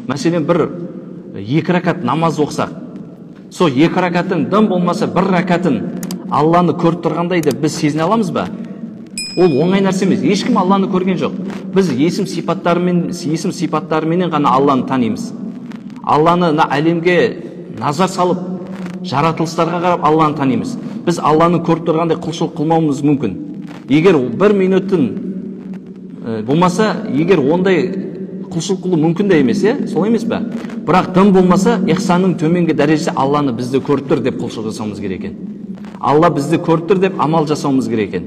Мәселен, бір екі ракат намаз оқсақ, сол екі ракаттың дым болмаса бір ракатын Алланы көріп тұрғандай деп біз сезіне аламыз ба? Ол оңай нәрсе емес. Ешкім Алланы көрген жоқ. Біз есім сипаттарыменен ғана Алланы танимыз. Алланы әлемге назар салып, жаратылыстарға қарап Алланы танимыз. Біз Алланы көріп тұрғандай құлшылық қылмауымыз мүмкін. Егер бір минуттың болмаса, егер ондай құлшылық қылу мүмкін де емес, солай емес пе? Бірақ дым болмаса, ихсанның төменгі дәрежесі Алланы бізді көріп тұр деп құлшылық жасауымыз керек екен. Алла бізді көріп тұр деп амал жасауымыз керек екен.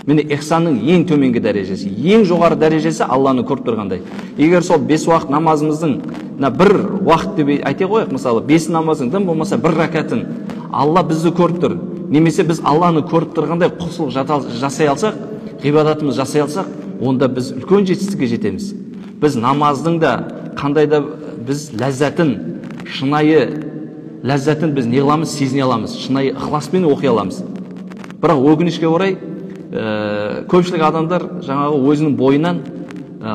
Міне ихсанның ең төменгі дәрежесі, ең жоғары дәрежесі Алланы көріп тұрғандай. Егер сол 5 уақыт намазымыздың бір уақыт деп айта қояйық, мысалы 5 намаздың дым болмаса бір ракатын Алла бізді көріп тұр, немесе біз Алланы көріп тұрғандай құлшылық жасай алсақ, ғибадатымыз жасай алсақ, онда біз үлкен жетістікке жетеміз. Біз намаздың да қандай да біз ләззатын, шынайы ләззатын біз не қыламыз, сезіне аламыз, шынайы ықыласпен оқи аламыз. Бірақ өкінішке орай көпшілік адамдар жаңағы өзінің бойынан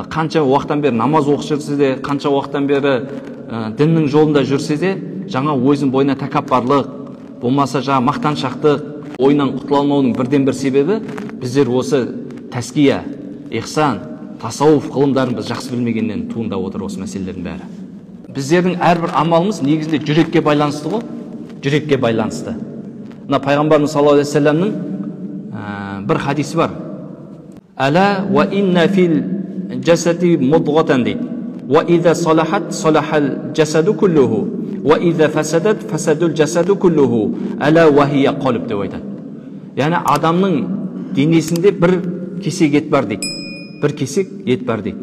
қанша уақыттан бері намаз оқып жүрсе де, қанша уақыттан бері діннің жолында жүрсе де, жаңа өзінің бойына тәкаппарлық, болмаса жаңа мақтаншақтық, ойынан құтыла алмаудың бірден бір себебі біздер осы тәския, ихсан, тасауф ғылымдарын біз жақсы білмегеннен туындап отыр осы мәселелердің бәрі. Біздердің әрбір амалымыз негізінде жүрекке байланысты ғой, жүрекке байланысты. Мына пайғамбарымыз саллаллаху алейхи вассаламның бір хадисі бар. Әла ва инна фил жасади мудғатан дейді. Ва иза салахат салахал жасаду куллуху, ва иза фасадат фасадул жасаду куллуху, әла ва хия қалып деп айтады. Яғни адамның денесінде бір кесек ет бар дейді. Бір кесек ет бар дейді.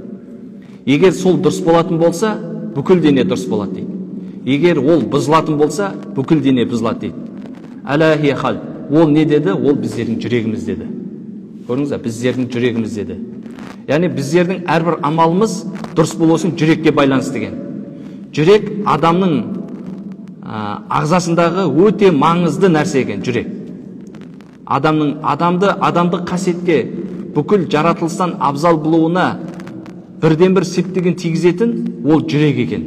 Егер сол дұрыс болатын болса, бүкіл дене дұрыс болады дейді. Егер ол бұзылатын болса, бүкіл дене бұзылады дейді. Әла хия хал. Ол не деді? Ол біздердің жүрегіміз деді. Көрдіңіз бе? Біздердің жүрегіміз деді. Яғни біздердің әрбір амалымыз дұрыс болусын жүрекке байланысты деген. Жүрек адамның ағзасындағы өте маңызды нәрсе екен, жүрек. Адамды қасиетке, бүкіл жаратылыстан абзал болуына бірден бір септігін тигізетін ол жүрек екен.